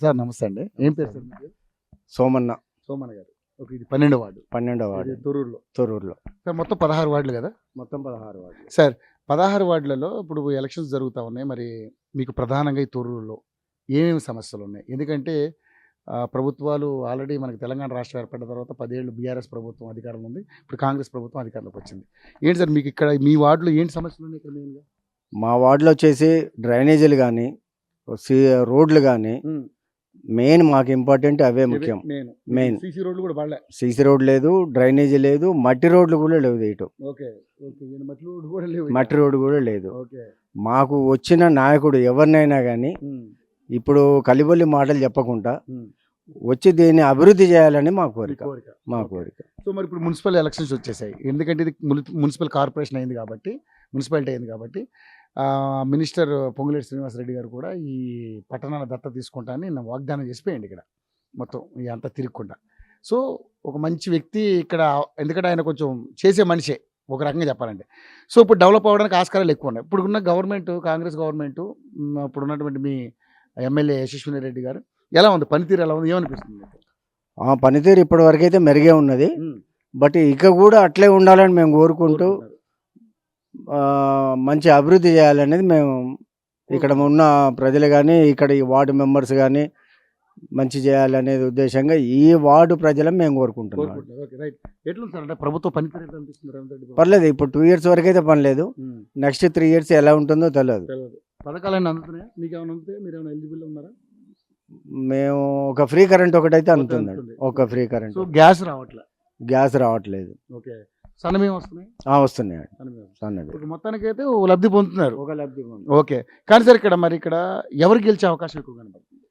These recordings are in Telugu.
సార్ నమస్తే అండి. ఏం పేరు సార్ మీది? సోమన్న. సోమన్న గారు. ఓకే, ఇది 12వ వార్డు. 12వ వార్డు ఇది తొర్రూరులో. తొర్రూరులో సార్ మొత్తం 16 వార్డులు కదా? మొత్తం 16 వార్డులు. సార్ 16 వార్డులలో ఇప్పుడు ఎలక్షన్స్ జరుగుతూ ఉన్నాయి. మరి మీకు ప్రధానంగా ఈ తొర్రూరులో ఏమేమి సమస్యలు ఉన్నాయి? ఎందుకంటే ప్రభుత్వాలు ఆల్రెడీ మనకి తెలంగాణ రాష్ట్రం ఏర్పడిన తర్వాత 10 ఏళ్ళు బీఆర్ఎస్ ప్రభుత్వం అధికారంలో ఉంది. ఇప్పుడు కాంగ్రెస్ ప్రభుత్వం అధికారంలోకి వచ్చింది. ఏంటి సార్ మీకు ఇక్కడ మీ వార్డులో ఏంటి సమస్యలు ఉన్నాయి ఇక్కడ మెయిన్గా? మా వార్డులో వచ్చేసి డ్రైనేజీలు కానీ రోడ్లు కానీ మెయిన్ మాకు ఇంపార్టెంట్ అవే ముఖ్యం. మెయిన్ సీసీ రోడ్లు కూడా బాగా, సీసీ రోడ్ లేదు, డ్రైనేజీ లేదు, మట్టి రోడ్లు కూడా లేవు. ఇటు మట్టి రోడ్డు కూడా లేదు. మాకు వచ్చిన నాయకుడు ఎవరినైనా కానీ ఇప్పుడు కలిబొల్లి మాటలు చెప్పకుండా వచ్చి దీన్ని అభివృద్ధి చేయాలని మా కోరిక. సో మరి ఇప్పుడు మున్సిపల్ ఎలక్షన్స్ వచ్చేసాయి. ఎందుకంటే ఇది మున్సిపల్ కార్పొరేషన్ అయింది కాబట్టి, మున్సిపాలిటీ అయింది కాబట్టి మినిస్టర్ పొంగులేటి శ్రీనివాసరెడ్డి గారు కూడా ఈ పట్టణాల దత్త తీసుకుంటా అని వాగ్దానం చేసిపోయింది ఇక్కడ మొత్తం అంతా తిరగకుండా. సో ఒక మంచి వ్యక్తి ఇక్కడ, ఎందుకంటే ఆయన కొంచెం చేసే మనిషే ఒక రకంగా చెప్పాలంటే. సో ఇప్పుడు డెవలప్ అవ్వడానికి ఆస్కారాలు ఎక్కువ ఉన్నాయి. ఇప్పుడున్న గవర్నమెంట్, కాంగ్రెస్ గవర్నమెంట్, ఇప్పుడు ఉన్నటువంటి మీ ఎమ్మెల్యే యశస్విని రెడ్డి గారు ఎలా ఉంది? పనితీరు ఎలా ఉంది? ఏమనిపిస్తుంది? పనితీరు ఇప్పటి వరకు అయితే మెరుగే ఉన్నది. బట్ ఇక కూడా అట్లే ఉండాలని మేము కోరుకుంటూ మంచి అభివృద్ధి చేయాలనేది మేము ఇక్కడ ఉన్న ప్రజలు కానీ ఇక్కడ ఈ వార్డు మెంబర్స్ కానీ మంచి చేయాలనేది ఉద్దేశంగా ఈ వార్డు ప్రజలను మేము కోరుకుంటున్నాం. ప్రభుత్వ పనితీరు పర్లేదు. ఇప్పుడు 2 years వరకు అయితే పని లేదు. నెక్స్ట్ 3 years ఎలా ఉంటుందో తెలియదు. పథకాలన్నీ అందుతున్నాయా? మీకు ఏమైనా అందుతాయి? మీరు ఏమైనా ఎలిజిబుల్ ఉన్నారా? మేము ఒక ఫ్రీ కరెంట్ ఒకటైతే అందుతుంది. ఒక ఫ్రీ కరెంట్. గ్యాస్ రావట్లేదు. ఓకే, సన్నమేం వస్తున్నాయి? వస్తున్నాయి. మొత్తానికి అయితే లబ్ధి పొందుతున్నారు. ఓకే, కానీ సార్ ఇక్కడ ఎవరు గెలిచే అవకాశం ఎక్కువ కనబడుతుంది?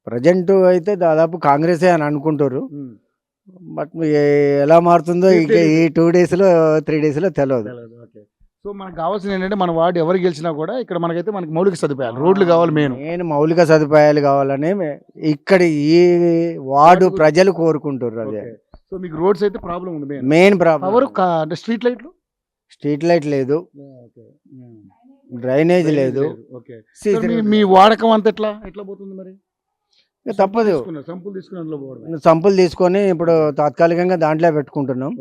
ప్రజెంట్ అయితే దాదాపు కాంగ్రెసే అని అనుకుంటారు. బట్ ఎలా మారుతుందో ఇక ఈ 2 days 3 days తెలియదు. సో మనకు కావాల్సింది ఏంటంటే మన వార్డు ఎవరు గెలిచినా కూడా ఇక్కడ మనకి మౌలిక సదుపాయాలు, రోడ్లు కావాలి. మెయిన్ మౌలిక సదుపాయాలు కావాలని ఇక్కడ ఈ వార్డు ప్రజలు కోరుకుంటారు. అదే. సో మీకు రోడ్స్ అయితే ప్రాబ్లం ఉంది. మెయిన్ ప్రాబ్లం స్ట్రీట్ లైట్ లేదు, డ్రైనేజ్ లేదు. మీ వాడకం అంతా ఎట్లా పోతుంది మరి? తప్పదు, సంపులు తీసుకొని ఇప్పుడు తాత్కాలికంగా దాంట్లో పెట్టుకుంటున్నాం.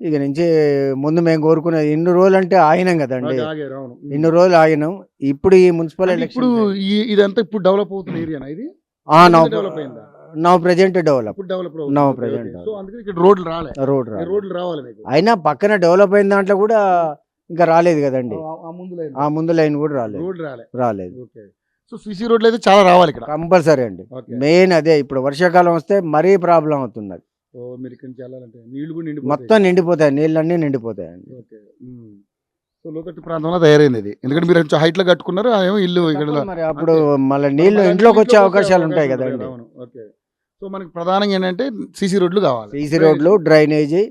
ఇక నుంచి ముందు మేము కోరుకునేది ఇన్ని రోజులు అంటే ఆగినాం కదండి, ఇన్ని రోజులు ఆగినాం. ఇప్పుడు ఈ మున్సిపల్ ఎలక్షన్ ఇదంతా ఇప్పుడు డెవలప్ అవుతున్న ఏరియా ఇది. Now present develop. రోడ్ రావాలి. అయినా పక్కన డెవలప్ అయిన దాంట్లో కూడా ఇంకా రాలేదు కదండి. ఆ ముందు లైన్ కూడా రాలేదు. సో సీసీ రోడ్లు అయితే చాలా రావాలి ఇక్కడ కంపల్సరీ అండి. మెయిన్ అదే. ఇప్పుడు వర్షాకాలం వస్తే మరీ ప్రాబ్లం అవుతుంది. మొత్తం నిండిపోతాయి, నీళ్ళన్నీ నిండిపోతాయండి. సో లోతట్టు ప్రాంతంలో తయారైంది ఇది. ఎందుకంటే మీరు కొంచెం హైట్ లో కట్టుకున్నారు, అదేమో ఇల్లు ఇక్కడ. మరి అప్పుడు మళ్ళీ నీళ్లు ఇంట్లోకి వచ్చే అవకాశాలు ఉంటాయి కదండి. సో మనకి ప్రధానంగా ఏంటంటే సీసీ రోడ్లు కావాలి. సీసీ రోడ్లు, డ్రైనేజీ,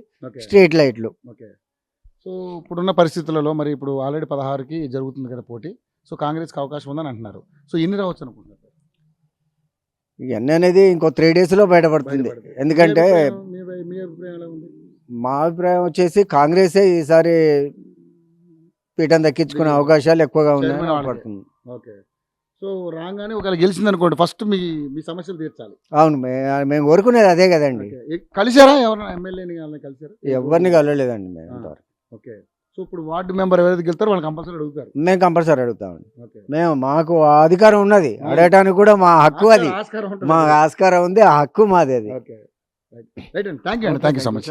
స్ట్రీట్ లైట్లు. సో ఇప్పుడున్న పరిస్థితులలో మరి ఇప్పుడు ఆల్రెడీ 16కి జరుగుతుంది కదా పోటీ. సో కాంగ్రెస్కి అవకాశం ఉందని అంటున్నారు. సో ఎన్ని రావచ్చు అనుకుంటున్నారు? ఇవన్నీ అనేది ఇంకో 3 days బయటపడుతుంది. ఎందుకంటే మా అభిప్రాయం వచ్చేసి కాంగ్రెసే ఈసారి పీఠం దక్కించుకునే అవకాశాలు ఎక్కువగా ఉన్నాయి. సో రాగానే ఒకవేళ గెలిచింది అనుకోండి, ఫస్ట్ మీ సమస్యలు తీర్చాలి. అవును, మేము కోరుకునేది అదే కదండి. కలిసారా ఎవరైనా ఎమ్మెల్యేని కలిసారా? ఎవరిని కలవలేదండి మేము. ఓకే. సో ఇప్పుడు వార్డు మెంబర్ ఎవరైతే గెలుతారో వాళ్ళు కంపల్సరీ అడుగుతారు. మేము కంపల్సరీ అడుగుతామండి. మాకు అధికారం ఉన్నది, అడగటానికి కూడా మా హక్కు. అది మా ఆస్కారం ఉంది, ఆ హక్కు మాది అది. Thank you so much.